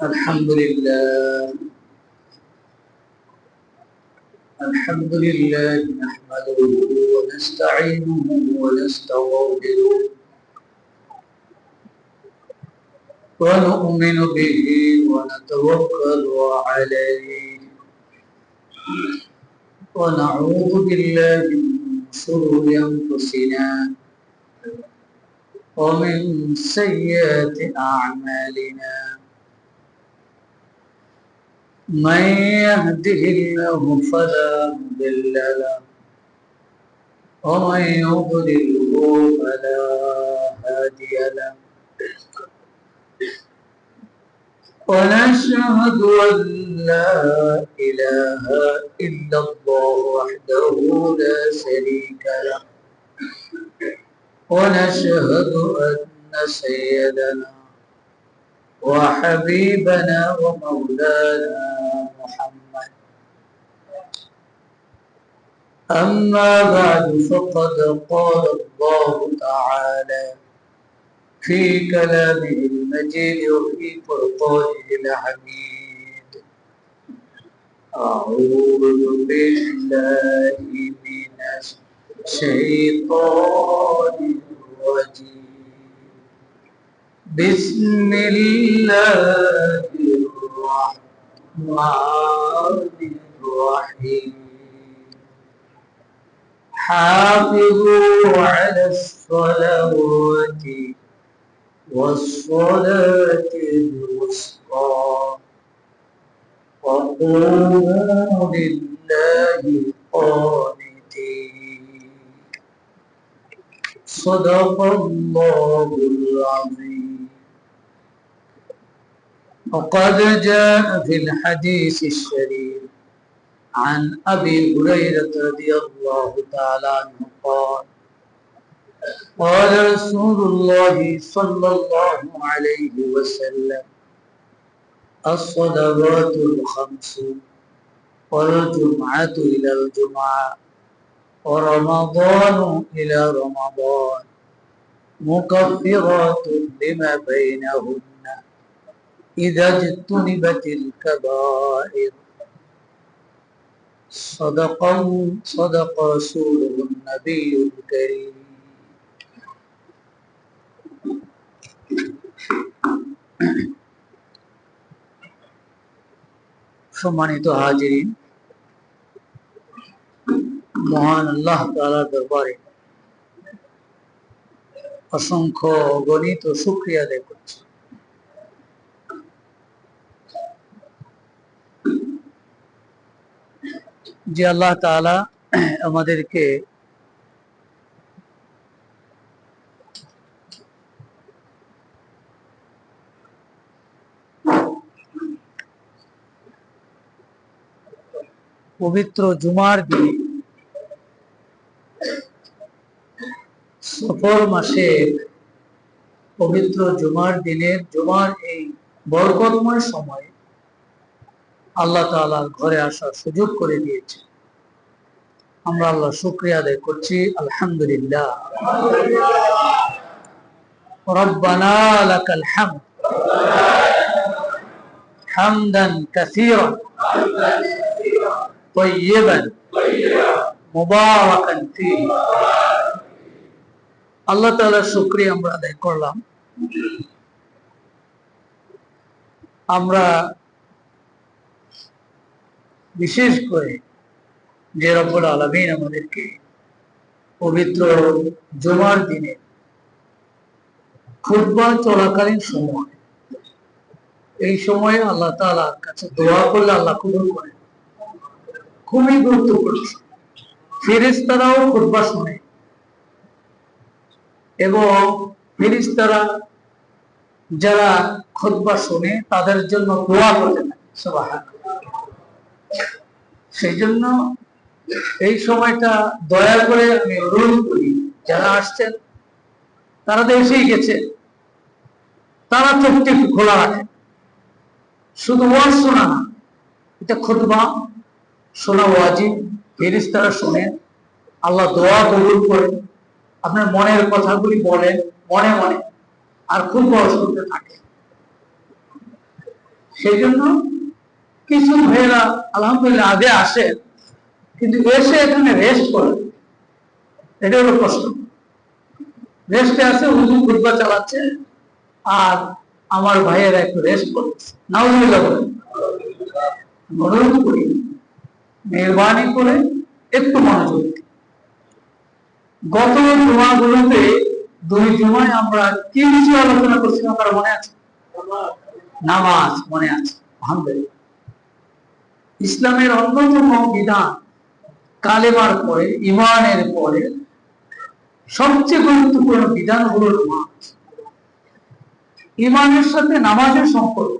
الحمد لله نحمده ونستعينه ونستغفره ونؤمن به ونتوكل عليه ونعوذ بالله من شرور أنفسنا ومن سيئات أعمالنا من يهده الله فلا مضل له ومن يضلله فلا هادي له ونشهد أن لا إله إلا الله وحده لا شريك له ونشهد أن سيدنا وحبيبنا ومولانا محمد أما بعد فقد قال الله تعالى في كلامه المجيد وفي فرقانه الحميد أعوذ بالله من الشيطان الرجيم بسم الله الرحمن الرحيم حافظوا على الصلوات والصلاة الوسطى وقوموا لله قانتين صدق الله العظيم. وقد جاء في الحديث الشريف عن أبي هريرة رضي الله تعالى عنه قال قال رسول الله صلى الله عليه وسلم الصلوات الخمس والجمعة إلى الجمعة ورمضان إلى رمضان مكفرات لما بينهن إذا اجتنبت الكبائر صدق رسوله النبي الكريم. সম্মানিত হাজিরিন, মহান আল্লাহ তাআলার দরবারে অসংখ্য অগণিত শুকরিয়া আদায় করছি। যে আল্লাহ তাআলা আমাদেরকে পবিত্র জুমার দিনে সফর মাসের পবিত্র জুমার দিনের জুমার এই বরকতময় সময় আল্লাহ তাআলার ঘরে আসার সুযোগ করে দিয়েছে। আমরা আল্লাহ শুকরিয়া আদায় করছি, আলহামদুলিল্লাহ। রব্বানা লাকাল হামদ হামদান কাসীরান তাইয়িবান মুবারাকান ফীহি। আল্লাহ তাআলার শুকরিয়া আমরা আদায় করলাম। আমরা বিশেষ করে যে রব্বুল আলামিন আমাদেরকে পবিত্র জুমার দিনে খুতবা চলাকালীন সময়, এই সময়ে আল্লাহ তাআলার কাছে দোয়া করলে আল্লাহ কবুল করেন। খুবই গুরুত্বপূর্ণ। ফেরেশতারাও খুতবা শুনে এবং ফেরেশতারা যারা খুতবা শুনে তাদের জন্য দোয়া করতে থাকে। সুবহানাল্লাহ। সেই জন্য এই সময়টা দয়া করে আমি অনুরোধ করি, যারা আসছেন তারা তো এসেই গেছে, তারা চোখটি খোলা রাখে। শুধু ওয়াজ শোনা না, এটা খুতবা শোনা ওয়াজিব। ফেরেশতারা শোনেন, আল্লাহ দোয়া কবুল করেন। আপনার মনের কথাগুলি বলেন মনে মনে, আর খুব বড় শুনতে থাকে। সেই জন্য কিছু ভাইয়েরা আলহামদুলিল্লাহ আগে আসে, কিন্তু এসে এখানে রেস্ট করে, এটা হলো কষ্ট। রেস্টে আছে, হুজুর খুতবা চালাচ্ছে, আর আমার ভাইয়েরা একটু রেস্ট করছে। নাউজুবিল্লাহ বলেন। অনুরোধ করি মেহরবানি করে একটু মনোযোগ। গত জুমাগুলোতে 2 জুমায় আমরা কি বিষয়ে আলোচনা করছিলাম আপনার মনে আছে? নামাজ মনে আছে? আলহামদুলিল্লাহ। ইসলামের অন্যতম বিধান, কালেমার পরে, ইমানের পরে সবচেয়ে গুরুত্বপূর্ণ বিধান হলো নামাজ। ইমানের সাথে নামাজের সম্পর্ক।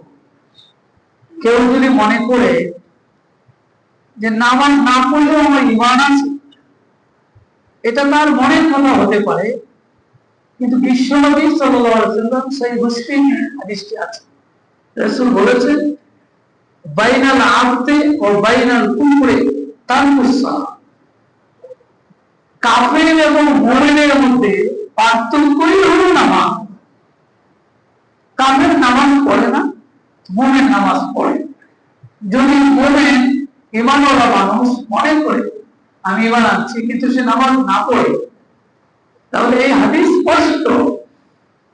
কেউ যদি মনে করে যে নামাজ না পড়লেও আমার ইমান আছে, এটা তার মনের কথা হতে পারে, কিন্তু বিশ্বনবী সাল্লাল্লাহু আলাইহি ওয়াসাল্লাম সেই মুসলিম হাদিসটি আছে, রাসূল বলেছেন বাইনাল আবদি ও বাইনাল কুফরি তারকুস সালাত। কাফের এবং মুমিনের মধ্যে পার্থক্যই হলো নামাজ। কাফের নামাজ পড়ে না, মুমিন নামাজ পড়ে। যদি মুমিন ঈমানওয়ালা মানুষ মনে করে আমি ঈমান আনছি, কিন্তু সে নামাজ না পড়ে, তাহলে এই হাদিস স্পষ্ট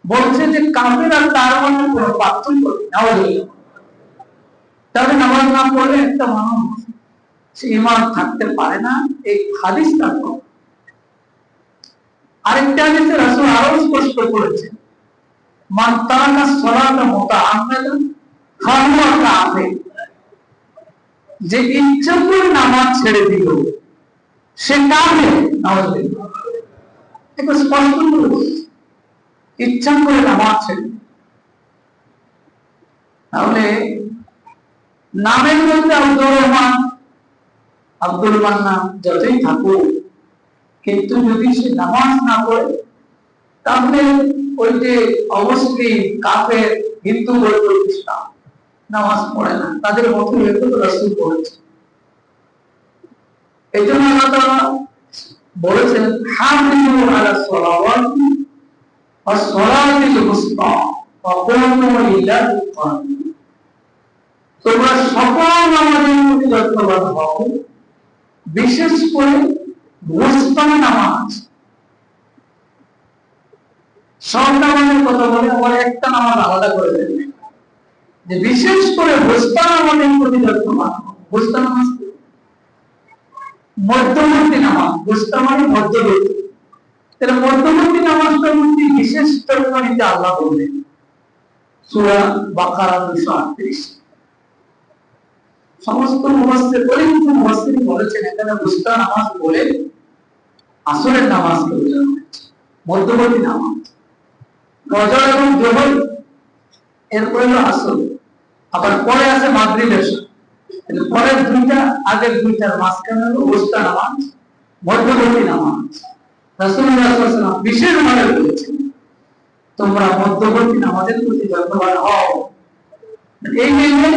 বলছে যে কাফের আর তার মধ্যে কোনো পার্থক্য নেই। তাহলে নামাজ না পড়লে একটা মানুষ সে ঈমান থাকতে পারে না, এই হাদিস তার। আরেকটা হাদিসে রাসূল আরো স্পষ্ট করেছেন মান তারাকা সালাতা মুতাআম্মিদান ফাহুয়া কাফির। যে ইচ্ছা করে নামাজ ছেড়ে দিল সে কাফের। নাউযুবিল্লাহ। এটা স্পষ্ট করে ইচ্ছা করে নামাজ ছেড়ে। তাহলে নামের মধ্যে আব্দুর রহমান, আব্দুল মান্নান যতই থাকুক, কিন্তু যদি সে নামাজ না পড়ে, তাহলে ওই যে অবশ্যই কাফের, হিন্দু বৌদ্ধ খ্রিস্টান নামাজ পড়ে না, তাদের মতো রাসূল বলেছেন। এই জন্য আল্লাহ তাআলা বলেছেন হাফিজু আলা সালাওয়াতি ওয়াস সালাতিল উসতা ওয়া কুমু লিল্লাহি কানিতিন। তোমরা সকল নামাজের প্রতি যত্নবান হও, বিশেষ করে ওয়াস্তা নামাজ। সব নামাজের কথা বলে আবার একটা নামাজ আলাদা করে দেন, যে বিশেষ করে ওয়াস্তা নামাজের প্রতি যত্নবান হও। ওয়াস্তা নামাজ মধ্যবর্তী নামাজ, ওয়াস্তা মানে মধ্যবর্তী। তাহলে মধ্যবর্তী নামাজটার মধ্যে বিশেষ যত্ন নিতে আল্লাহ বললেন সূরা বাকারা 238। সমস্ত মুফাসসির বলেছেন এখানে ওয়াস্তা নামাজ বলে আসরের নামাজকে বোঝানো হয়েছে, মধ্যবর্তী নামাজ। ফজর এবং যোহর এরপরে হলো আসর, আবার পরে আছে মাগরিব এশা। পরের দুইটা আগের দুইটার মাঝখানে হলো ওয়াস্তা নামাজ, মধ্যবর্তী নামাজ। রাসূলুল্লাহ সাল্লাল্লাহু আলাইহি ওয়াসাল্লাম বিশেষভাবে বলেছেন তোমরা মধ্যবর্তী নামাজের প্রতি যত্নবান হও। এই নিয়ে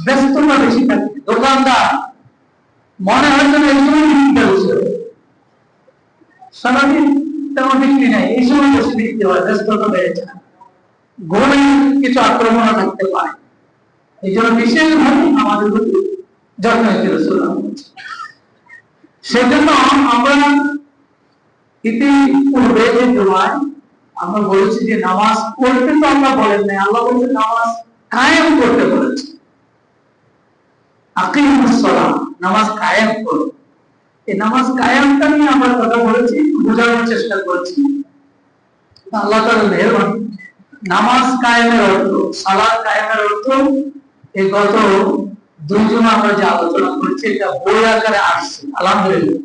ব্যস্ততা বেশি থাকে। দোকানদার মনে হয় যেন এই সময় বিক্রি হচ্ছে, সারাদিন তেমন বিক্রি নাই, এই সময় বসে বিক্রি হয়, ব্যস্ততা বেড়েছে। ঘুমের কিছু আক্রমণ থাকতে পারে, এই জন্য বিশেষভাবে আমাদের প্রতি যত্ন নিতে রাসূলুল্লাহ বলেছেন। সেজন্য আমরা ইতিপূর্বে যে জুমায় আমরা বলেছি যে নামাজ পড়তে তো আল্লাহ বলেন নাই, আল্লাহ বলেছেন নামাজ কায়েম করতে বলেছেন। আকিমুস সালাত, নামাজ কায়েম করো। এই নামাজ কায়েমটা নিয়ে আমরা কথা বলেছি, বোঝানোর চেষ্টা করেছি। আল্লাহ তাআলার মেহেরবানি, নামাজ কায়েমের অর্থ, সালাত কায়েমের অর্থ এই গত 2 জুমা আমরা যে আলোচনা করেছি এটা বই আকারে আসছে। আলহামদুলিল্লাহ।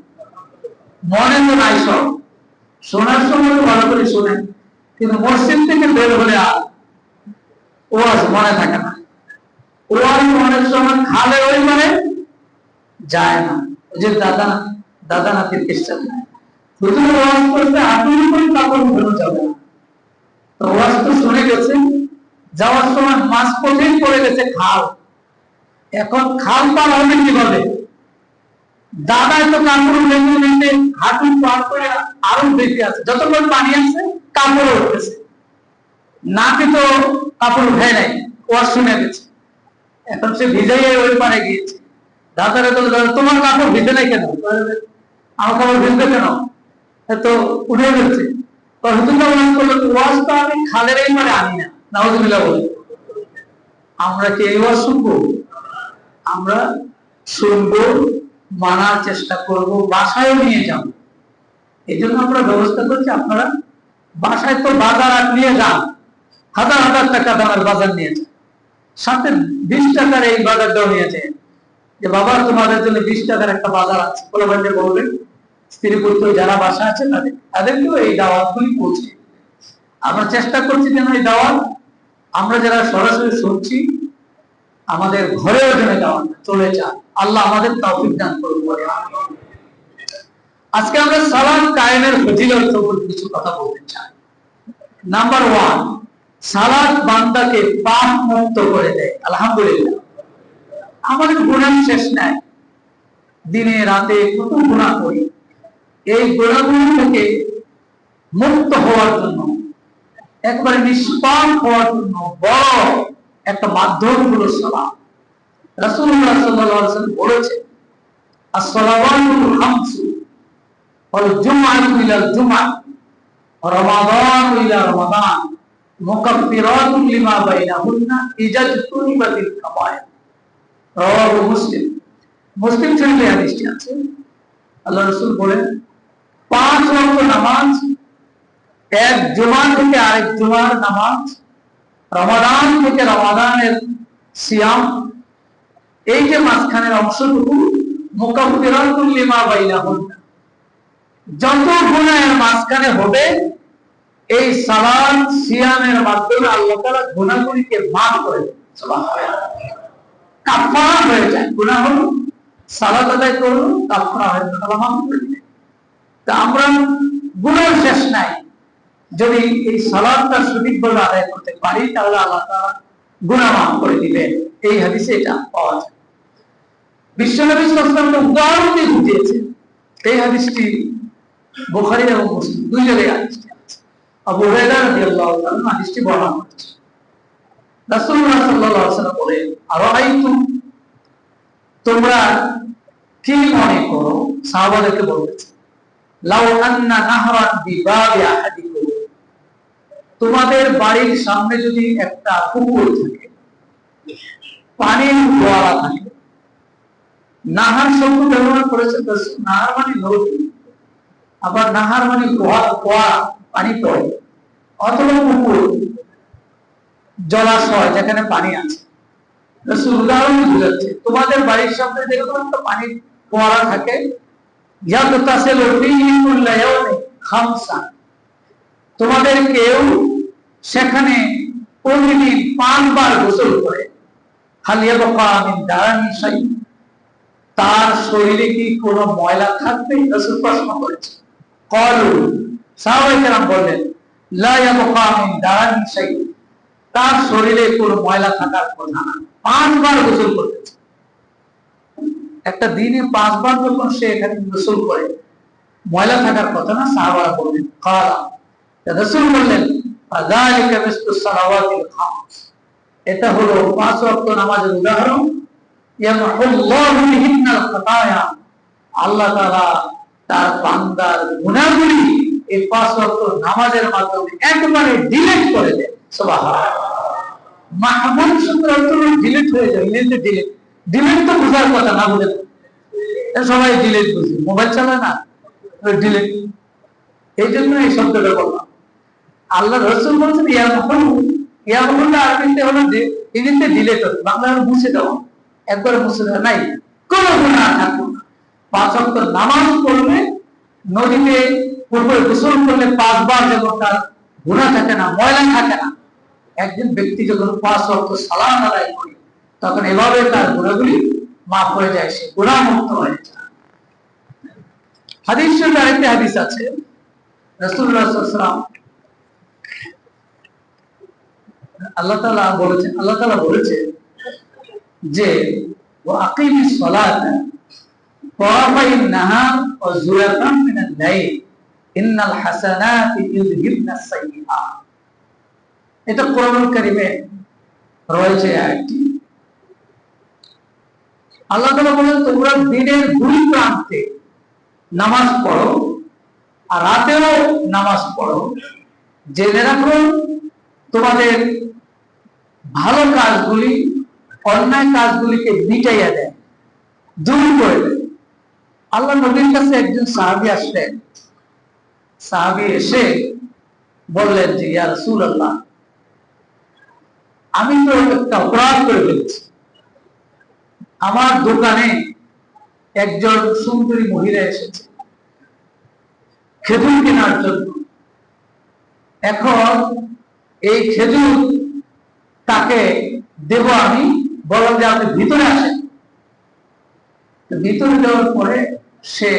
মনে তো নাই, সব শোনার সময় ভালো করে শোনেন, কিন্তু মসজিদ থেকে বের হলে আর ওয়াজ মনে থাকে না। ওয়াজ অনেক সময় খালে ওই মানে যায় না, যে দাদা নাতির কিস্সা নাই। হুজুর ওয়াজ করতে হাঁটুর উপরে কাপড় উঠানো যাবে না, তো ওয়াজ তো শুনে গেছে, যাওয়ার সময় মাছ পথেই পড়ে গেছে খাল। এখন খাল পার হবে কিভাবে? দাদায় তো কাপড় লেগে লেগে হাঁটু পার করে আরো বেশি আছে, যতক্ষণ পানি আছে কাপড় উঠতেছে, নাকি তো কাপড় উঠে নাই, ওয়াজ শুনে গেছে। এখন সে ভিজাইয়ে ওই পারে গিয়েছে। দাদারা তো তোমার কাপড় ভিজে নাই কেন? আমার কাপড় ভিজবে কেন? তো উঠে গেছে। ওয়াজ তো আমি খালের এই মানে আনি না, নাউজুবিল্লাহ বলে। আমরা কি এই ওয়াজ শুনবো? আমরা শুনবো, মানার চেষ্টা করব, বাসায় নিয়ে যাব। এই জন্য আমরা ব্যবস্থা করছি, আপনারা বাসায় তো বাজার নিয়ে যান, হাজার হাজার টাকা দামের বাজার নিয়ে যান, সাথে 20 টাকার এই বাজারটাও নিয়ে যায়, যে বাবা তোমাদের জন্য 20 টাকার একটা বাজার আছে, বলে বলবেন স্ত্রী পুত্র যারা বাসা আছে তাদেরকেও এই দাওয়াতগুলি পৌঁছে। আমরা চেষ্টা করছি যেন এই দাওয়াত আমরা যারা সরাসরি শুনছি আমাদের ঘরেও যেন দাওয়াত চলে যায়। আল্লাহ আমাদের তৌফিক দান করুন। আজকে আমরা সালাত কায়েমের ফজিলত সম্পর্কে কিছু কথা বলতে চাই। নাম্বার 1, সালাত বান্দাকে পাপ মুক্ত করে দেয়। আলহামদুলিল্লাহ, আমাদের গুনাহ শেষ নাই, দিনে রাতে কত গুনাহ করি। এই গুনাহগুলো থেকে মুক্ত হওয়ার জন্য, একবারে নিষ্পাপ হওয়ার জন্য বড় একটা মাধ্যম হলো সালাত। রাসূলুল্লাহ সাল্লাল্লাহু আলাইহি ওয়াসাল্লাম বলেছেন, as-salawatul khamsu wal jum'atu ila al-jum'ah wa ramadanu ila ramadan mukaffiratun lima bainahunna idza tunibatil kaba'ir। রাওয়াহু মুসলিম। মুসলিম শরীফে হাদিসটি আছে। আল্লাহ রাসূল বলেন, 5 ওয়াক্ত নামাজ, এক জুমা থেকে আরেক জুমার নামাজ, রমাদান থেকে রমাদানের সিয়াম, এই যে মাঝখানের অংশটুকু, মুকাফফিরাতুল লিমা বাইনাহুন্না, যত গুনাহের মাঝখানে হবে এই সালাত সিয়ামের মাধ্যমে আল্লাহ তাআলা গুনাহগুলিকে মাফ করে দেন। সুবহানাল্লাহ, কাফারা হয়ে যায়। গুনাহ হলো, সালাত আদায় করলো, কাফারা হয়ে যায়, আল্লাহ মাফ করে দেন। তা আমরা গুনাহ শেষ নাই, যদি এই সালাতটা সঠিকভাবে আদায় করতে পারি তাহলে আল্লাহ তাআলা গুনাহ মাফ করে দিবেন। এই হাদিসে এটা পাওয়া যায়। বিশ্বনবী সাল্লাল্লাহু আলাইহি ওয়াসাল্লাম উদাহরণ দিয়ে বুঝিয়েছেন। এই হাদিসটি বুখারী এবং মুসলিম দুই জায়গায় হাদিসটি আছে। আবু হুরায়রা রাদিয়াল্লাহু তাআলা হাদিসটি বর্ণনা করেছেন। রাসূলুল্লাহ সাল্লাল্লাহু আলাইহি ওয়াসাল্লাম বলেন, আরাআইতুম, তোমরা কি মনে করো? সাহাবাদেরকে বলতেছে, লাউ আন্না নাহরান বিবাবি আহাদিকুম, তোমাদের বাড়ির সামনে যদি একটা পুকুর থাকে, পানির ফোয়ারা থাকে। নাহার শব্দ ব্যবহার করেছে, নাহার মানে নদী, আবার নাহার মানে ফোয়ারা, পানি পড়ে, অথবা পুকুর, জলাশয় যেখানে পানি আছে। রাসূল উদাহরণ বুঝাচ্ছে, তোমাদের বাড়ির সামনে যেরকম একটা পানির ফোয়ারা থাকে, ইয়াগতাসিলু ফীহি কুল্লা ইয়াওমিন খামসা, তোমাদের কেউ সেখানে প্রতিদিন 5 বার গোসল করে। হাল ইয়াবকা মিন দারানি শাই, তার শরীরে কি কোনো ময়লা থাকবে? রাসূল প্রশ্ন করেছে। ক্বালু, সাহাবায়ে কেরাম বললেন, লা ইয়াবকা মিন দারানি শাই, তার শরীরে কোনো ময়লা থাকার কথা না। 5 বার গোসল করতেছে, একটা দিনে 5 বার যখন সে এখানে গোসল করে, ময়লা থাকার কথা না। সাহাবারা বললেন, ক্বালা, রাসূল বললেন, ফাযালিকা মিসলু সালাওয়াতিল খামস, এটা হলো 5 ওয়াক্ত নামাজের উদাহরণ। ইয়ামহুল্লাহু বিহিন্নাল খাতায়া, আল্লাহ তাআলা তার বান্দার গুনাহগুলি এই 5 ওয়াক্ত নামাজের মাধ্যমে একবারে ডিলিট করে দেন। সুবহানাল্লাহ, মাহমুদ শব্দের অর্থ ডিলিট হয়ে যায়। ডিলিট, ডিলিট তো বোঝার কথা না, বুঝেন? সবাই ডিলিট বুঝে, মোবাইল চালায় না, ডিলিট। এই জন্য এই শব্দটা বললাম। আল্লাহ রাসূল বলেছেন, ইয়ামহুল্লাহ আরবিতে হলো যে ইংরেজিতে ডিলিট হবে, বাংলায় মুছে দেওয়া, একবার মুছে দেওয়া নাই, কোনো গুনাহ থাকবে না। 5 ওয়াক্ত নামাজ পড়লে, নদীতে পুকুরে গোসল করলে 5 বার যখন তার গুনাহ থাকে না, ময়লা থাকে না। একজন ব্যক্তি যখন 5 ওয়াক্ত সালাত আদায় করে, তখন এভাবে তার গুনাহগুলি মাফ হয়ে যায়, সে গুনাহ মুক্ত হয়ে যায়। হাদিসের আরেকটি হাদিস আছে, রাসূলুল্লাহ সাল্লাল্লাহু আলাইহি ওয়াসাল্লাম, আল্লাহ তাআলা বলেছেন যে ওয়া আকিমিস সালাতা তারাফাইন নাহার ওয়া যুলাফান মিনাল লাইল ইন্নাল হাসানাতি ইউযহিবনাস সাইয়্যাত। এটা কোরআনুল কারীমে রয়েছে আয়াতটি। আল্লাহ তাআলা বলেন তোমরা দিনের দুই প্রান্তে নামাজ পড়ো আর রাতেও নামাজ পড়ো, জেনে রাখো তোমাদের ভালো কাজগুলি অন্যায় কাজগুলিকে মিটাইয়া দেয়, দূর করে দেয়। আল্লাহ নবীর কাছে একজন সাহাবী আসলেন। সাহাবী এসে বললেন যে ইয়া রাসূলুল্লাহ, আমি তো একটা অপরাধ করে ফেলেছি। আমার দোকানে একজন সুন্দরী মহিলা এসেছে খেজুর কেনার জন্য। এখন এই খেজুর তাকে দেব আমি, বললাম যে আপনি ভিতরে আসেন। ভিতরে যাওয়ার পরে সে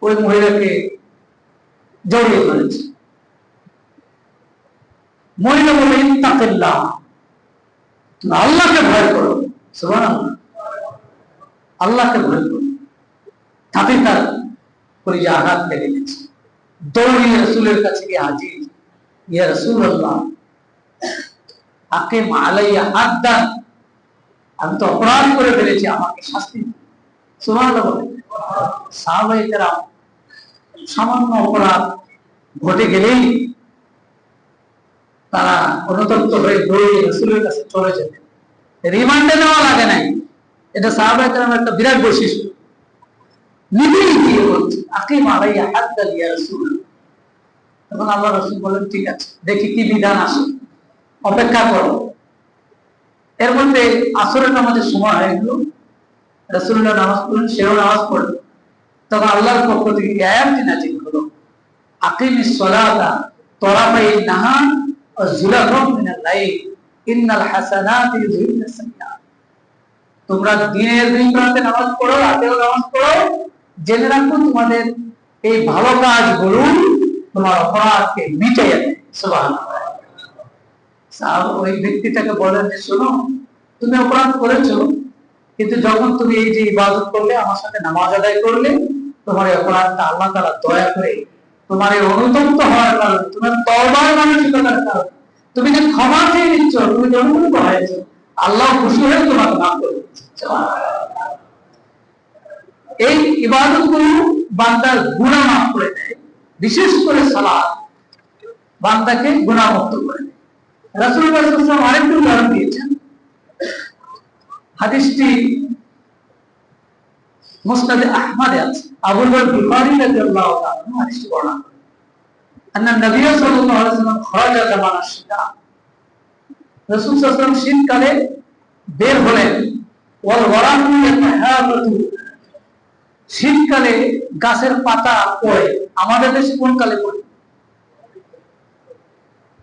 ওই মহিলাকে জড়িয়ে ধরেছে। মহিলা বলে ইত্তাকিল্লাহ, তুমি আল্লাহকে ভয় করো। সুবহানাল্লাহ, আল্লাহকে ভয় করো। তাতে তার কলিজা আঘাত লেগে গেছে। দৌড়িয়ে রাসূলের কাছে গিয়ে হাজির, ইয়া রাসূলুল্লাহ আকিম আলাইয়া হাদ্দান, আমি তো অপরাধ করে ফেলেছি, আমাকে শাস্তি দিন। সুবহানাল্লাহ বলে। সাহাবায়ে কেরাম সামান্য অপরাধ ঘটে গেলেই তারা অনুতপ্ত হয়ে দৌড়িয়ে রাসূলের কাছে চলে যেতেন। রিমান্ডে নেওয়া লাগে নাই। এটা সাহাবায়ে কেরামের একটা বিরাট বৈশিষ্ট্য। নিজেই গিয়ে বলছে আকিম আলাইয়া হাদ্দান ইয়া রাসূলুল্লাহ। তখন আল্লাহ রাসূল বলেন ঠিক আছে, দেখি কি বিধান আসে, অপেক্ষা করো। এর মধ্যে আসরের নামাজের সময় হয়ে গেল। রাসূলুল্লাহ নামাজ পড়লেন, সেও নামাজ পড়ল। তখন আল্লাহর পক্ষ থেকে এই আয়াতটি নাযিল হলো, আকিমিস সালাতা তরাফাই নাহার ওয়া যুলাফাম মিনাল লাইল ইন্নাল হাসানাতি ইউযহিবনাস সাইয়্যাত। তোমরা দিনের দুই প্রান্তে নামাজ পড়ো, রাতেও নামাজ পড়ো, জেনে রাখো তোমাদের এই ভালো কাজগুলো তোমার অপরাধকে মিটাইয়া দেয়। সুবহানাল্লাহ। ওই ব্যক্তিটাকে বলেন যে শোনো, তুমি অপরাধ করেছো, কিন্তু যখন তুমি এই যে ইবাদত করলে, আমার সাথে নামাজ আদায় করলে, তোমার এই অপরাধটা আল্লাহ তাআলা দয়া করে তোমার এই অনুতপ্ত হওয়ার কারণে, তোমার তওবার মানসিকতার কারণে, তুমি যে ক্ষমা চেয়ে নিচ্ছ, তুমি যে অনুতপ্ত হয়েছো, আল্লাহ খুশি হয়ে তোমাকে মাফ করে দিচ্ছে। এই ইবাদতগুলো বান্দার গুনাহ মাফ করে দেয়, বিশেষ করে সালাত বান্দাকে গুনাহমুক্ত করে দেয়। রাসূলুল্লাহ সাল্লাল্লাহু আলাইহি ওয়াসাল্লাম আরেকটি উদাহরণ দিয়েছেন। হাদিসটি মুসনাদে আহমদে আছে। আবু বুখারী রাদিয়াল্লাহু তাআলা হাদিসটি বর্ণনা করেন, আন্না নবী সাল্লাল্লাহু আলাইহি ওয়াসাল্লাম খরাজা জামানা শিতা। রাসূল সাল্লাল্লাহু আলাইহি ওয়াসাল্লাম শীতকালে বের হলেন। ওয়াল ওয়ারাকু ইয়াতাহাবাতু, শীতকালে গাছের পাতা পড়ে। আমাদের দেশে কোন কালে পড়ে?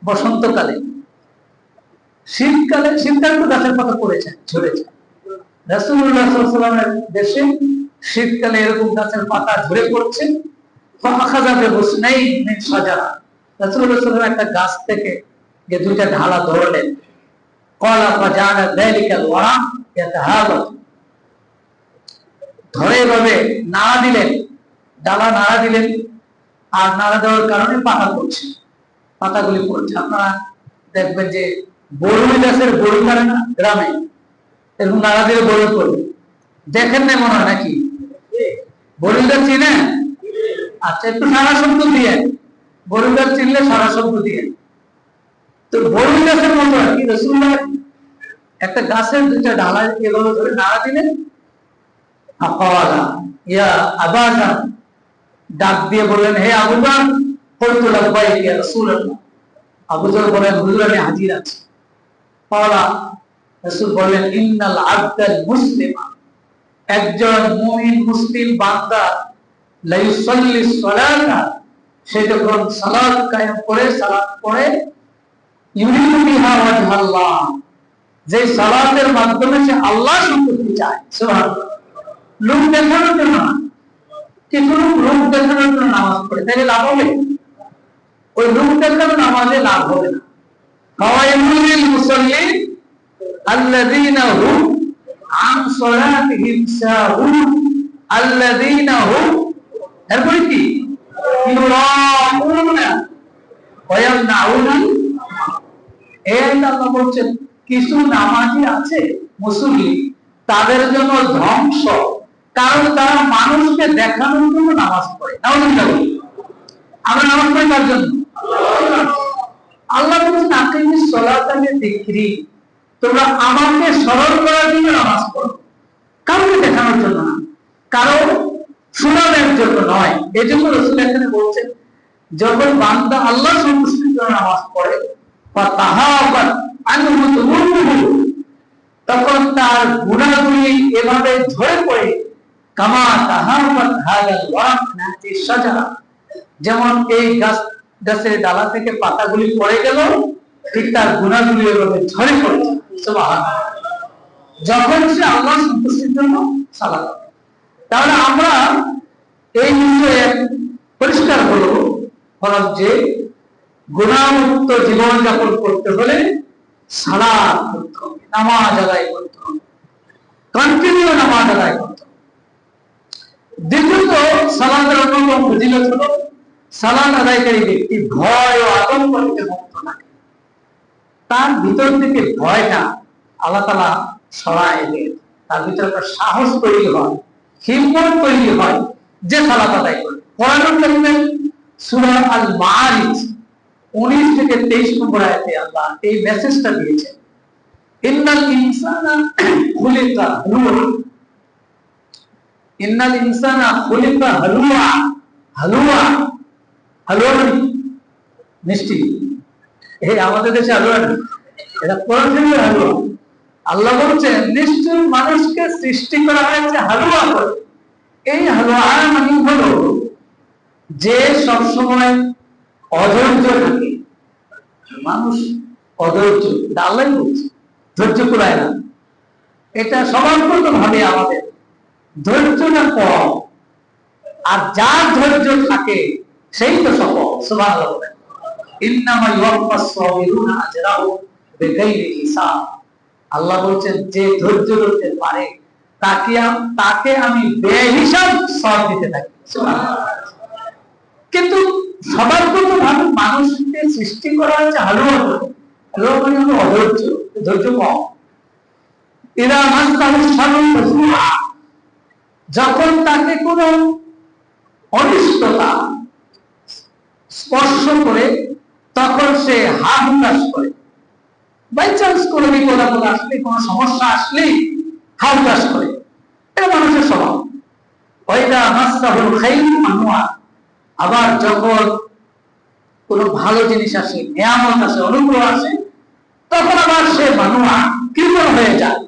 বসন্তকালে। শীতকালে তো গাছের পাতা পড়েছে, ঝরেছে। রাসূলুল্লাহ সাল্লাল্লাহু আলাইহি ওয়াসাল্লামের দেশে শীতকালে এরকম গাছের পাতা ঝরে পড়ছে। ফাখাযা বিহুসনাইন মিন শাজারা, রাসূলুল্লাহ সাল্লাল্লাহু আলাইহি ওয়াসাল্লাম একটা গাছ থেকে যে দুইটা ঢালা ধরলেন। ক্বালা ফাজাআলা যালিকাল ওয়ারা ইয়াতাহাবাত, ধরে এভাবে নাড়া দিলেন, ডালা নাড়া দিলেন, আর নাড়া দেওয়ার কারণে পাতা পড়ছে, পাতাগুলি পড়ছে। আপনারা দেখবেন যে বরুই গাছের বরুই করে না গ্রামে, এরকম নাড়া দিলে বরুই পড়বে। দেখেন না মনে হয় নাকি? বরুই গাছ চিনেন? আচ্ছা, একটু সারা শব্দ দিয়ে, বরুই গাছ চিনলে সারা শব্দ দিয়ে। তো বরুই গাছের মতো আর কি, রাসূলুল্লাহ একটা গাছের দুইটা ডালা এভাবে ধরে নাড়া দিলেন। আকালা ইয়া আবাজান, ডাক দিয়ে বললেন হে আবু জান, কুলতু লাব্বাইক ইয়া রাসূলুল্লাহ। আবু জান বলেন হুজুর আমি হাজির আছি। ক্বালা, রাসূল বললেন ইন্নাল আবদাল মুসলিমা, একজন মুমিন মুসলিম বান্দা লা ইউসাল্লি সালাতা, সে যখন সালাত কায়েম করে, সালাত পড়ে, ইউরিদু বিহা ওয়াজহাল্লাহ, যে সালাতের মাধ্যমে সে আল্লাহ সন্তুষ্টি চায়। সুবহানাল্লাহ। লোক দেখানোর জন্য না, কিছু লোক দেখানোর জন্য নামাজ পড়ে, তাহলে লাভ হবে? ওই লোক দেখানো নামাজে লাভ হবে না। ফাওয়াইলুল মুসাল্লিন আল্লাযীনা হুম আন সালাতিহিম সাহুন আল্লাযীনা হুম, এরপরে কি? ইউরাউনা ওয়া ইয়ামনাউনা। এই আল্লাহ বলছেন কিছু নামাজি আছে মুসল্লি, তাদের জন্য ধ্বংস, কারণ তারা মানুষকে দেখানোর জন্য নামাজ পড়ে। আমরা নামাজ পড়ি তার জন্য। আল্লাহ বলছেন আকিমিস সালাতা লিযিকরি, তোমরা আমাকে স্মরণ করার জন্য নামাজ পড়ো, কাউকে দেখানোর জন্য না, কারো সুনামের জন্য নয়। এই জন্য রাসূল এখানে বলছেন যখন বান্দা আল্লাহ সন্তুষ্টির জন্য নামাজ পড়ে ফাতাহাবাত আনহু যুনুবুহু, তখন তার গুনাহগুলি এভাবে ঝরে পড়ে কামা তাহাবাত হাযাল ওয়ারাক নাতি শাজারা, যেমন এই গাছের ডালা থেকে পাতাগুলি পড়ে গেল, ঠিক তার গুনাহগুলি এভাবে ঝরে পড়ে। সুবহানাল্লাহ। যখন সে আল্লাহ সন্তুষ্টির জন্য সালাত করে। তাহলে আমরা এই বিষয়ে পরিষ্কার হলো যে গুনাহমুক্ত জীবন যাপন করতে হলে সালাত করতে হবে, নামাজ আদায় করতে হবে, কন্টিনিউ নামাজ আদায় করতে হবে। দ্বিতীয়ত সালাতের অন্যতম ফজিলত হলো সালাত আদায়কারী ব্যক্তি ভয় ও আতঙ্ক থেকে মুক্ত থাকে। তার ভিতর থেকে ভয়টা আল্লাহ তাআলা সরায় দেন, তার ভিতরে একটা সাহস তৈরি হয়, হিম্মত তৈরি হয় যে সালাত আদায় করে। কোরআনুল কারীমের সূরা আল মাআরিজ 19 থেকে 23 নম্বর আয়াতে আল্লাহ এই মেসেজটা দিয়েছেন, ইন্নাল ইনসানা খুলিকা হালুয়া, ইন্নাল ইনসানা খুলিকা হালুয়া। হালুয়া, হালুয়া মানে মিষ্টি। এই আমাদের দেশে হালুয়া না, এটা কোরআন শরীফের হালুয়া। আল্লাহ বলছেন নিশ্চয় মানুষকে সৃষ্টি করা হয়েছে হালুয়া করে। এই হালুয়া মানে হলো যে সবসময় অধৈর্য থাকে। মানুষ অধৈর্য, আল্লাহ বলছে ধৈর্য কুলায় না। এটা স্বভাবগত ভাবে আমাদের ধৈর্যটা কম, আর যার ধৈর্য থাকে সেই তো সফল। সুবহানাল্লাহ। ইন্নামা ইউওয়াফাস সাবিরুনা আজরাহুম বিগাইরি হিসাব। আল্লাহ বলছেন যে ধৈর্য ধরতে পারে তাকে আমি বেহিসাব সওয়াব দিতে থাকি। সুবহানাল্লাহ। কিন্তু স্বভাবগত ভাবে মানুষকে সৃষ্টি করা হয়েছে হালুয়া করে। হালুয়া মানে হলো অধৈর্য, ধৈর্য কম। ইদা মাসসাহু শাররু ফাজুআ, যখন তাকে কোনো অনিষ্টতা স্পর্শ করে তখন সে হা হুতাশ করে। বাই চান্স কোনো বিপদ আপদ আসলে, কোনো সমস্যা আসলেই হা হুতাশ করে, এটা মানুষের স্বভাব। ওয়াইদা মাসসাহুল খাইরু মানুয়া, আবার যখন কোনো ভালো জিনিস আসে, নিয়ামত আসে, অনুগ্রহ আসে, তখন আবার সে মানুয়া কৃপণ হয়ে যায়,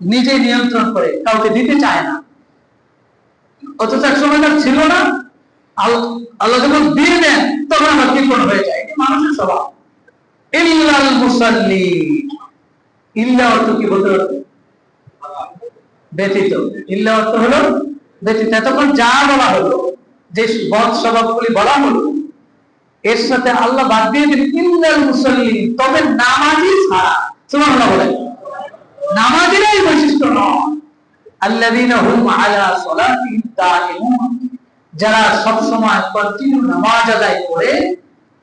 নিজে নিয়ন্ত্রণ করে, কাউকে দিতে চায় না। অথচ এক সময় তার ছিল না, আল্লাহ যখন দিয়ে দেন তখন আবার কৃপণ হয়ে যায়। এটা মানুষের স্বভাব। ইল্লাল মুসাল্লি, ইল্লা অর্থ কি বলতে পারবে? ব্যতীত। ইল্লা অর্থ হলো ব্যতীত। তখন যা বলা হলো, যে বদ স্বভাবগুলি বলা হলো, এর সাথে আল্লাহ বাদ দিয়ে দিন ইল্লাল মুসাল্লি, তবে নামাজি ছাড়া। সুবহানাল্লাহ বলেন। নামাজিরাই বৈশিষ্ট্য নয়। আল্লাযীনা হুম আলা সালাতিহিম দাঈমুন, যারা সব সময় কন্টিনিউ নামাজ আদায় করে,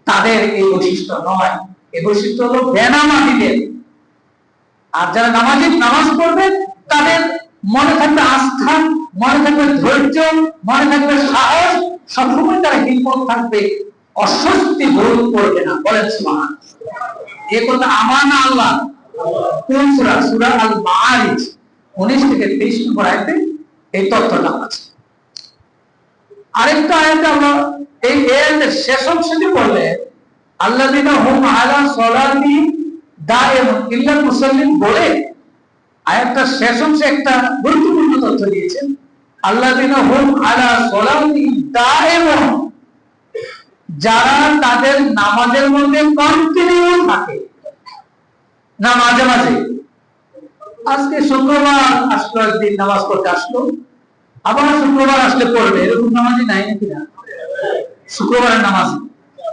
তাদের এই বৈশিষ্ট্য নয়। এই বৈশিষ্ট্য হলো বেনামাজিদের। আর যারা নামাজ পড়বে তাদের মনে থাকবে আস্থা, মনে থাকবে ধৈর্য, মনে থাকবে সাহস, সবসময় তারা হিম্মত থাকবে, অস্বস্তি বোধ করবে না। বলেন সুবহানাল্লাহ। এই কথা আমার না আল্লাহ। কোন সূরা? সূরা আল মাআরিজ 19 থেকে 23 নম্বর আয়াতে এই তথ্যটা আছে। আরেকটা আয়াতে আমরা এই আয়াতের শেষ অংশটি পড়লে আল্লাযীনা হুম আলা সালাতিহিম দাঈমুন ইল্লাল মুসাল্লিন বলে আয়াতটার শেষ অংশে একটা গুরুত্বপূর্ণ তথ্য দিয়েছেন। আল্লাযীনা হুম আলা সালাতিহিম দাঈমুন, যারা তাদের নামাজের মধ্যে কন্টিনিউ থাকে, না মাঝে মাঝে। আজকে শুক্রবার আসলো, একদিন নামাজ পড়তে আসলো, আবার শুক্রবার আসলে পড়বে, এরকম নামাজই নাই নাকি? না, শুক্রবারের নামাজ।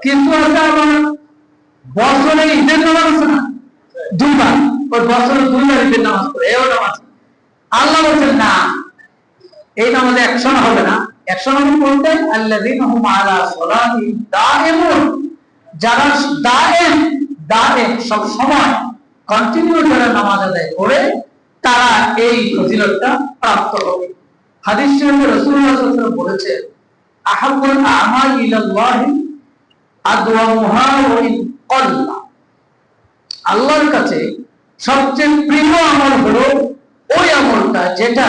কিন্তু আবার বছরে ঈদের নামাজ আছে না, দুইবার, ওই বছরে 2 বার ঈদের নামাজ পড়ে, এও নামাজ। আল্লাহ বলছেন না, এই নামাজে অ্যাকশন হবে না। অ্যাকশন হবে বলতে আল্লাযীনা হুম আলা সালাতিহিম দাঈমুন, যারা দাঈম সব সময় কন্টিনিউ যারা নামাজ আদায় করে তারা এই ফজিলতটা প্রাপ্ত হবে। হাদিস শরীফে রাসূলুল্লাহ সাল্লাল্লাহু আলাইহি ওয়াসাল্লাম বলেছেন, আহাব্বুল আমাল ইলাল্লাহি আদওয়ামুহা ওয়া ইন ক্বাল্লা। আল্লাহর কাছে সবচেয়ে প্রিয় আমল হলো ওই আমলটা যেটা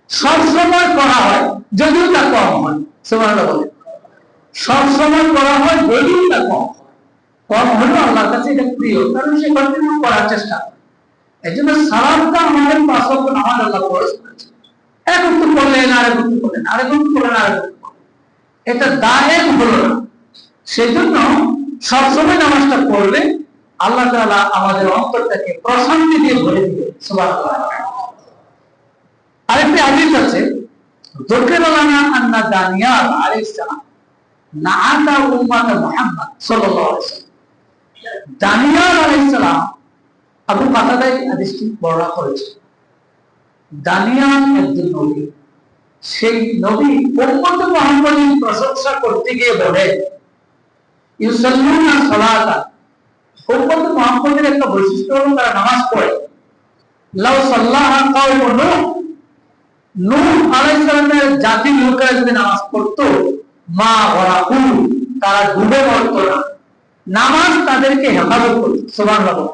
সব সময় করা হয় যদিও তা কম হয়। সুবহানাল্লাহ বলেন, সব সময় করা হয় যদিও তা কম হলেও আল্লাহর কাছে এটা প্রিয়, কারণ সে কন্টিনিউ করার চেষ্টা করে। এই জন্য সালাতটা আমাদের 5 ওয়াক্ত নামাজ আল্লাহ ফরজ করেছে। এক ওয়াক্ত পড়লেন, আরেক ওয়াক্ত পড়লেন, আরেক ওয়াক্ত পড়লেন, আরেক ওয়াক্ত পড়লেন, এটা দায়েম হলো না। সেজন্য সবসময় নামাজটা পড়লে আল্লাহ তাআলা আমাদের অন্তরটাকে প্রশান্তি দিয়ে ভরে দিবে। সুবহানাল্লাহ। আরেকটি হাদিস আছে, যুকরানা আন্না দানিয়াল আলাইহিস সালাম নাআতা উম্মাত মুহাম্মদ সাল্লাল্লাহু আলাইহি ওয়াসাল্লাম। দানিয়াল আলাইহিস সালাম, আবু কাতাদা এই হাদিসটি বর্ণনা করেছেন। দানিয়াল একজন নবী, সেই নবী উম্মত মুহাম্মদের প্রশংসা করতে গিয়ে বলেন, ইউসাল্লুনা সালাতা, উম্মত মুহাম্মদের একটা বৈশিষ্ট্য হলো তারা নামাজ পড়ে। লাউ সাল্লাহা কাওমু নূহ, নূহ আলাইহিস সালামের জাতির লোকেরা যদি নামাজ পড়তো, মা ওয়ারাকু, তারা ডুবে মরতো না, নামাজ তাদেরকে হেফাজত করত। সুবহানাল্লাহ।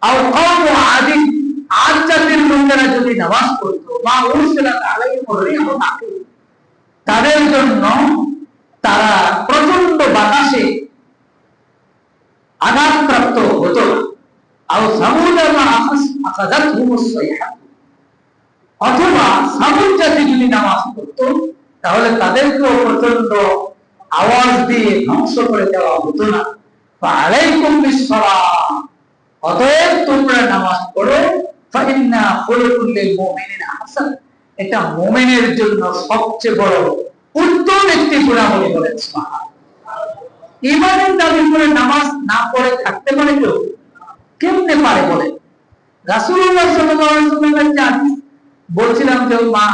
আও কাওমু আদি, আদ জাতির লোকেরা যদি নামাজ পড়তো, মা উরসিলাত আলাইহিমুর রিহু আকিম, তাদের জন্য তারা প্রচন্ড বাতাসে আঘাতপ্রাপ্ত হতো না। আও সামুদ মা আখাযাতহুমুস সাইহা, অথবা সামুদ জাতি যদি নামাজ পড়তো তাহলে তাদেরকেও প্রচন্ড আওয়াজ দিয়ে ধ্বংস করে দেওয়া হতো না। ফাআলাইকুম বিসসালাহ, অতএব তোমরা নামাজ পড়ো। ফাইন্না খুলুকুল লিল মুমিনিনা হাসান, এটা মুমিনের জন্য সবচেয়ে বড় উত্তম একটি গুণাবলী। বলেন সুবহানাল্লাহ। ঈমানের দাবি করে নামাজ না পড়ে থাকতে পারে কেউ? কেমনে পারে বলে? রাসূলুল্লাহ সাল্লাল্লাহু আলাইহি ওয়াসাল্লামের যে হাদিস বলছিলাম, যে মা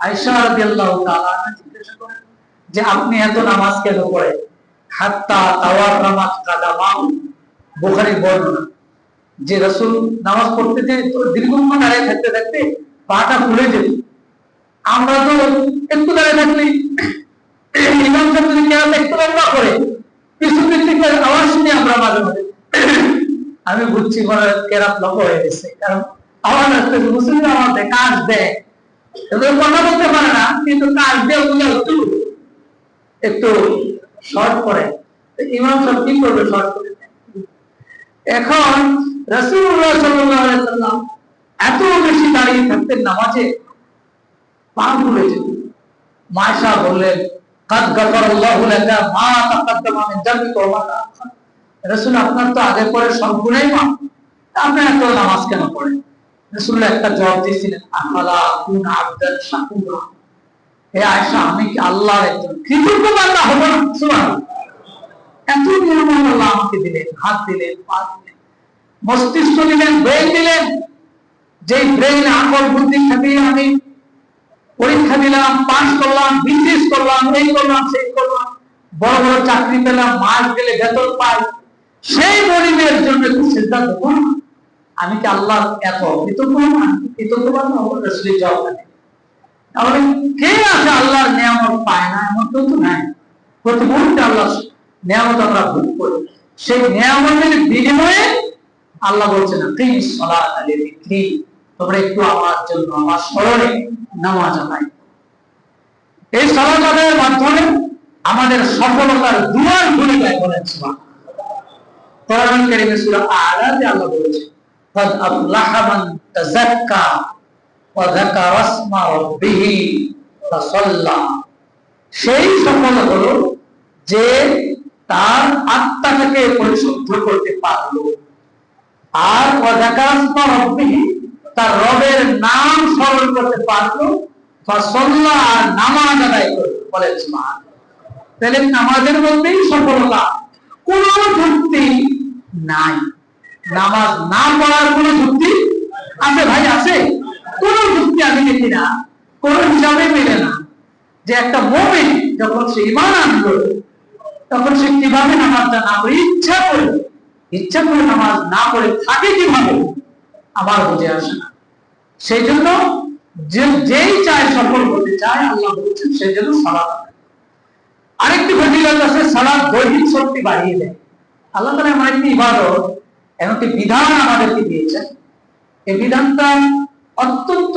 আয়েশা রাদিয়াল্লাহু তাআলা জিজ্ঞাসা করেন যে আপনি এত নামাজ কেন পড়েন? হাত্তা তাওয়াররামাত কাদামাহু, বুখারীর বর্ণনা, যে রাসূল নামাজ পড়তে যে দীর্ঘক্ষণ দাঁড়িয়ে থাকতে থাকতে পাটা ফুলে যেত। আমরা তো একটু দাঁড়িয়ে থাকলে ইমাম সাহেব যদি কেরাত একটু লম্বা করে পিছন দিক থেকে আওয়াজ শুনে আমরা মাঝে মাঝে আমি বুঝছি মনে কেরাত লম্বা হয়ে গেছে, কারণ আওয়াজ আসতে মুসলিম আমাদের কাজ দেয়, এদের কথা বলতে পারে না, কিন্তু কাজ দিয়ে একটু শর্ট করে। ইমাম সাহেব কি করবে? শর্ট করে। এখন রাসূলুল্লাহ সাল্লাল্লাহু আলাইহি ওয়াসাল্লাম এত বেশি দাঁড়িয়ে থাকতেন নামাজে, পা ফুলে যেত। মায়েশা বললেন, কাদ গাফারাল্লাহু লাকা মা তাকাদ্দামা মিন যামবিকা ওয়া মা তাআখার। রাসূল, আপনার তো আগে পরে সব গুনাহই মাফ, আপনি এত নামাজ কেন পড়েন? রাসূলুল্লাহ একটা জবাব দিয়েছিলেন, আফালা কুন আবদান শাকুরা, হে আয়েশা, আমি কি আল্লাহর একজন কৃতজ্ঞ বান্দা হব না? সুবহানাল্লাহ। এত নিয়ামত আল্লাহ আমাকে দিলেন, হাত দিলেন, পা দিলেন, মস্তিষ্ক দিলেন, ব্রেন দিলেন, যে ব্রেন আকল বুদ্ধি খাটিয়ে আমি পরীক্ষা দিলাম, পাস করলাম, বিসিএস করলাম, এই করলাম, সেই করলাম, বড় বড় চাকরি পেলাম, মাস গেলে বেতন পাই, সেই গরিবের জন্য একটু চিন্তা দেবো না? আমি কি আল্লাহ এত কৃতজ্ঞ না? কৃতজ্ঞবান রাসূলের জবাব দেন। তাহলে কে আছে আল্লাহর নিয়ামত পায় না? এমন তো নাই। প্রতি মুহূর্তে আল্লাহ নিয়ামত আমরা ভোগ করি। সেই নিয়ামতের বিনিময়ে আল্লাহ বলছেন, কিস সালাত লিযিকরি, তোমরা একটু আমার জন্য আমার স্মরণে নামাজ আদায়। এই সালাত আদায়ের মাধ্যমে আমাদের সফলতার দুয়ার খুলে যায়। বলেন সুবহানাল্লাহ। কোরআন কারীমে সূরা আ'রাফে আল্লাহ বলেছেন, قد أفلح من تزكى وذكر اسم ربه فصلى, সেই সফল হলো যে তার আত্মাকে পরিশুদ্ধ করতে পারলো, আর ওয়াযাকার ইসম রাব্বিহি, তার রবের নাম স্মরণ করতে পারলো, ফাসাল্লা, নামাজ আদায় করলো। বলেন সুবহানাল্লাহ। তাহলে নামাজের মধ্যেই সফলতা, কোনো যুক্তি নাই। নামাজ না পড়ার কোন যুক্তি আছে ভাই? আছে? কোন যুক্তি আমি দেখি না, কোন হিসাবে মেলে না। যে একটা মুমিন যখন সে ঈমান আনলো তখন সে কিভাবে নামাজটা না পড়ে ইচ্ছা করে ইচ্ছা করে নামাজ না পড়ে থাকে কিভাবে আমার বুঝে আসে না। সেই জন্য যেই চায় সফল হতে চায়, আল্লাহ বলছেন সেই জন্য সালাত। আরেকটি ফজিলত আছে, সালাত দৈহিক শক্তি বাড়িয়ে দেয়। আল্লাহ তাআলা এমন একটি ইবাদত, এমন একটি বিধান আমাদেরকে দিয়েছেন, এই বিধানটা অত্যন্ত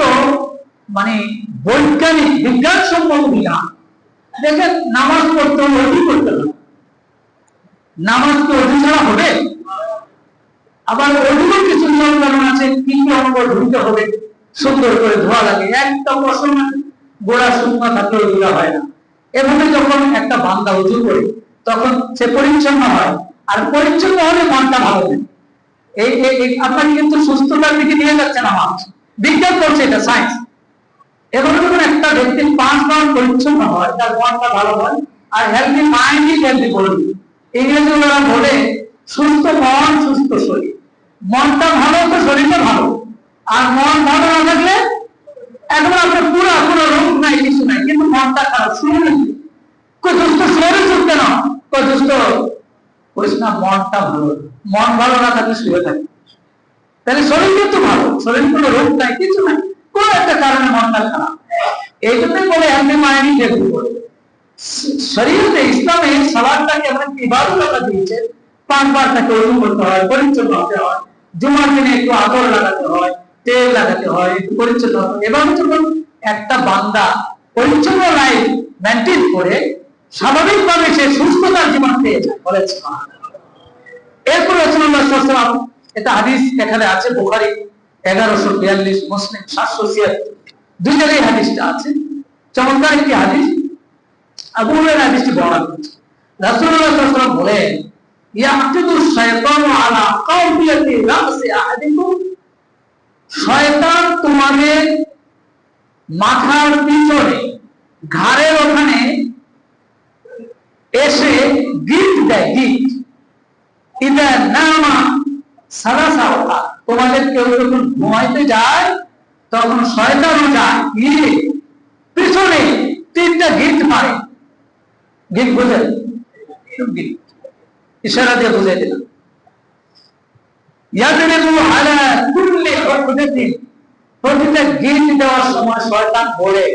বৈজ্ঞানিক বিজ্ঞানসম্মত বিধান। দেখেন, নামাজ পড়তে হলে অজু করতে হবে। নামাজ তো অজু ছাড়া হবে? আবার অজুর কিছু নিয়ম কানুন আছে, কি কি অঙ্গ ধুইতে হবে, সুন্দর করে ধোয়া লাগে। একটা পশম গোড়া শুকনো থাকলে অজুটা হয় না। এভাবে যখন একটা বান্দা অজু করে তখন সে পরিচ্ছন্ন হয়, আর পরিচ্ছন্ন হলে মনটা ভালো থাকে। আপনাকে কিন্তু সুস্থতার দিকে নিয়ে যাচ্ছে নামাজ, বিজ্ঞান করছে, এটা সায়েন্স। এভাবে যখন একটা ব্যক্তি 5 বার পরিচ্ছন্ন হয়, তার মনটা ভালো হয়। আর healthy mind is healthy body, ইংরেজি ওরা বলে সুস্থ মন সুস্থ শরীর। মনটা ভালো তো শরীরটা ভালো, আর মন ভালো না থাকলে একবার আপনার পুরো রোগ নাই, কিছু নাই, কিন্তু মনটা খারাপ, শুনে নেই দুষ্ট শরীর চলতে না, দুষ্ট করিস না, মনটা ভালো। মন ভালো না থাকলে শুয়ে থাকে, তাহলে শরীর কিন্তু ভালো, শরীর কোনো রোগ নাই, কিছু নাই, কোন একটা কারণে মনটা খারাপ। এই জন্যই বলে আপনি মায়েরই দেখতে বলে শরীয়তে ইসলামে সালাতটাকে এমন একটি ইবাদত আল্লাহ দিয়েছে। 5 বার তাকে ওযু করতে হয়, পরিচ্ছন্ন হতে হয়, জুমার দিনে একটু আতর লাগাতে হয়, তেল লাগাতে হয়, একটু পরিচ্ছন্ন হতে হয়। এভাবে যখন একটা বান্দা পরিচ্ছন্ন লাইফ মেইনটেইন করে স্বাভাবিকভাবে সে সুস্থতার জীবন পেয়ে যায়, বলেছে সুবহানাল্লাহ। এরপর রাসূলুল্লাহ সাল্লাল্লাহু আলাইহি ওয়াসাল্লাম, এটা হাদিস এখানে আছে, বুখারী 1142, মুসলিম 776, দুই জায়গায় হাদিসটা আছে। চমৎকার একটি হাদিস। আবু হুরায়রা হাদিসটি বর্ণনা করেছেন। রাসূলুল্লাহ সাল্লাল্লাহু আলাইহি ওয়াসাল্লাম বলেন, ইয়াকিদু শাইতানু আলা কাওফিয়াতি রাসি আহাদিকুম, শয়তান তোমাদের মাথার পিছনে, ঘাড়ের ওখানে এসে গিট দেয়, গিট। ইদা নামা সালাসা ওয়া, তোমাদের কেউ যখন ঘুমাইতে যায় তখন শয়তানও যায় গিয়ে পিছনে 3টা গিট মারে। গিট বুঝেন? ইশারা দিয়ে বুঝাই দিলাম। ইয়াদরিবু আলা কুল্লি উকদাতিন, প্রতিটা গিট দেওয়ার সময় শয়তান বলে,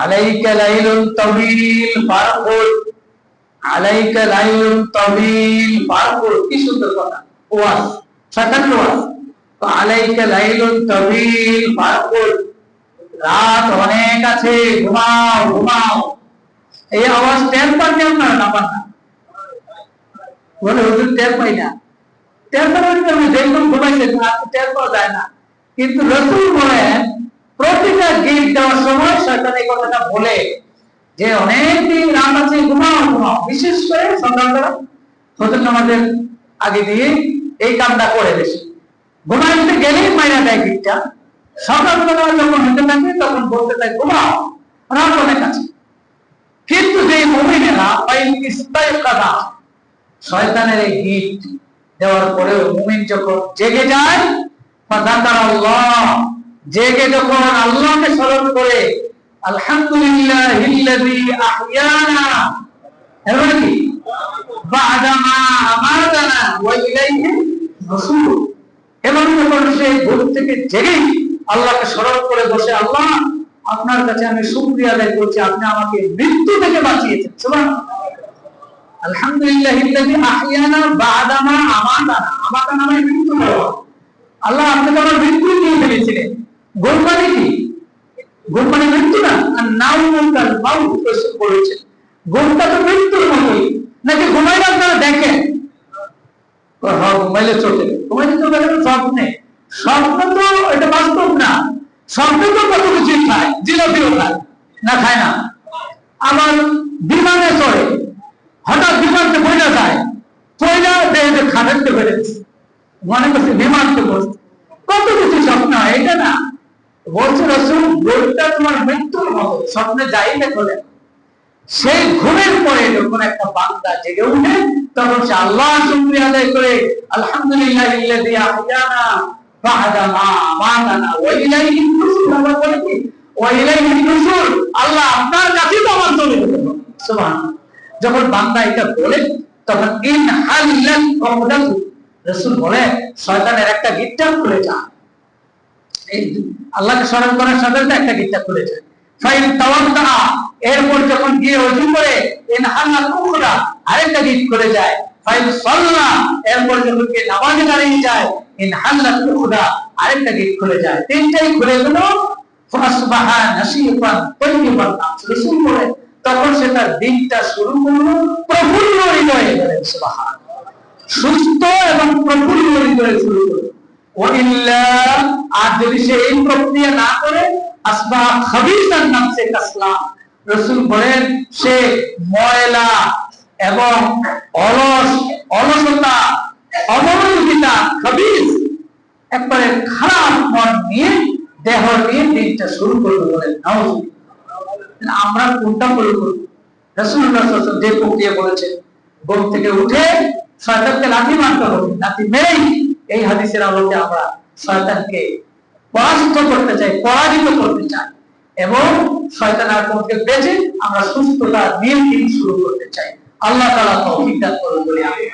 আলাইকা লাইলুন তাওয়িল ফারকুল, আলাইকা লাইলুন তাওয়িল ফারকুল। কি সুন্দর কথা, ওয়াজ, শয়তান ওয়াজ। তো আলাইকা লাইলুন তাওয়িল ফারকুল, রাত অনেক আছে, ঘুমাও ঘুমাও। এই আওয়াজ টের পান আপনারা না পান না? বলে হুজুর টের পাই না। টের পাওয়ার জন্য যেরকম ঘুমাইছেন টের পাওয়া যায় না, কিন্তু রাসূল বলেন প্রতিটা গিট দেওয়ার সময় শয়তান এই কথাটা বলে যে অনেক দিন রাত আছে, ঘুমাও ঘুমাও। বিশেষ করে সন্ধ্যাবেলা ফজর নামাজের আগে দিয়ে এই কামটা করে বেশি। ঘুমাইতে গেলেই মাইরা দেয় গিটটা। সকালবেলা যখন হতে থাকে তখন বলতে থাকে ঘুমাও, রাত অনেক আছে। কিন্তু যে মুমিনেরা ইস্তাইকাযা, শয়তানের এই গিট দেওয়ার পরেও মুমিন যখন জেগে যায়, ফাযাকারাল্লাহ, জেগে যখন আল্লাহকে স্মরণ করে, আলহামদুলিল্লাহিল্লাযী আহইয়ানা, এমন কি বা'দা মা আমাতানা ওয়া ইলাইহি নুশুর, এবং যখন সে ঘুম থেকে জেগে আল্লাহকে স্মরণ করে বসে, আল্লাহ আপনার কাছে আমি শুকরিয়া আদায় করছি, আপনি আমাকে মৃত্যু থেকে বাঁচিয়েছেন। সুবহানাল্লাহ। আলহামদুলিল্লাহিল্লাযী আহইয়ানা বা'দা মা আমাতানা, আমাতানা মানে মৃত্যু দেওয়া। আল্লাহ আপনি তো আমার মৃত্যু নিয়ে ফেলেছিলেন। ঘুম মানে কি? ঘুম মানে মৃত্যু না। আর নাউমুল মাউত রাসূল বলেছেন, ঘুমটা তো মৃত্যুর মতোই। নাকি ঘুমাইলে আপনারা দেখেন? হ্যাঁ, ঘুমাইলে চোখে, ঘুমাইলে চোখে স্বপ্নে। স্বপ্ন তো এটা বাস্তব না। স্বপ্ন তো কত কিছুই খায়, জিলাপিও খায়, না খায় না? আবার বিমানে চড়ে, হঠাৎ বিমানতে পড়ে যায়, পয়লা দেহে খাদেরতে পেরেছে, মনে করছে বিমান তো বসছে, কত কিছু স্বপ্ন হয়, এটা না। বলছে রাসূল, ঘুমটা তোমার মৃত্যুর মতো, স্বপ্নে যাই দেখো। সেই ঘুমের পরে যখন একটা বান্দা জেগে উঠে তখন সে আল্লাহর শুকরিয়া আদায় করে, আলহামদুলিল্লাহিল্লাযী আহইয়ানা বা'দা মা আমাতানা ওয়া ইলাইহি নুশুর। আমরা বলি কি ওয়া ইলাইহি নুশুর, আল্লাহ আপনার কাছেই তো আমার চলে যেতে হবে। সুবহানাল্লাহ। যখন বান্দা এটা বলে তখন ইন হাল্লাত উকদাতু, রাসূল বলে শয়তানের একটা গিট্টা খুলে যায়। এই আল্লাহকে স্মরণ করার সাথে সাথে একটা গিট্টা খুলে যায়। ফাইন তাওয়াদ্দা, এরপর যখন গিয়ে ওযু করে ইন হাল্লাত উকদা, আরেকটা গিট খুলে যায়। ফাইন সাল্লা, এরপর যখন গিয়ে নামাজে দাঁড়িয়ে যায় ইন হাল্লাত উকদা, আরেকটা গিট খুলে যায়। তিনটাই খুলে গেল। ফাসবাহা নাশীতান তাইয়িবান, রাসূল বলে তখন সে তার দিনটা শুরু করলো প্রফুল্ল হৃদয়ে। সুবহানাল্লাহ, সুস্থ এবং প্রফুল্ল হৃদয়ে শুরু করলো। ওয়াইল্লা, আর যদি সে এই প্রক্রিয়া না করে আসবাহা খাবিসান নাফসে কাসলা, রাসূল বলেন সে ময়লা এবং অলসতা, অমনোযোগিতা, খাবিস, একবারে খারাপ মন নিয়ে, দেহ নিয়ে দিনটা শুরু করবে বলেন। আমরা কোনটা ফলো করব? রাসূলুল্লাহ সাল্লাল্লাহু আলাইহি ওয়াসাল্লাম যে প্রক্রিয়া বলেছেন, ঘুম থেকে উঠে শয়তানকে লাথি মারতে হবে, লাথি মেরেই এই হাদিসের আলোকে আমরা শয়তানকে পরাজিত করতে চাই, পরাজিত করতে চাই, এবং শয়তানের আক্রমণ থেকে বেঁচে আমরা সুস্থতা নিয়ে দিন শুরু করতে চাই। আল্লাহ তাআলা তৌফিক দান করুন বলে আমি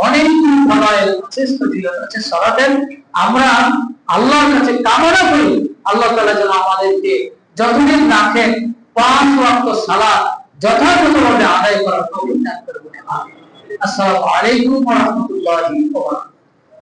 অনেক ফলায়ের চেষ্টা আছে সরাতেন। আমরা আল্লাহর কাছে কামনা করি আল্লাহ তাআলা যেন আমাদেরকে যতদিন রাখেন 5 ওয়াক্ত সালাত যথাযথভাবে আদায় করার তৌফিক দান করুন। আসসালামু আলাইকুম ওয়া রাহমাতুল্লাহি ওয়া বারাকাতুহু।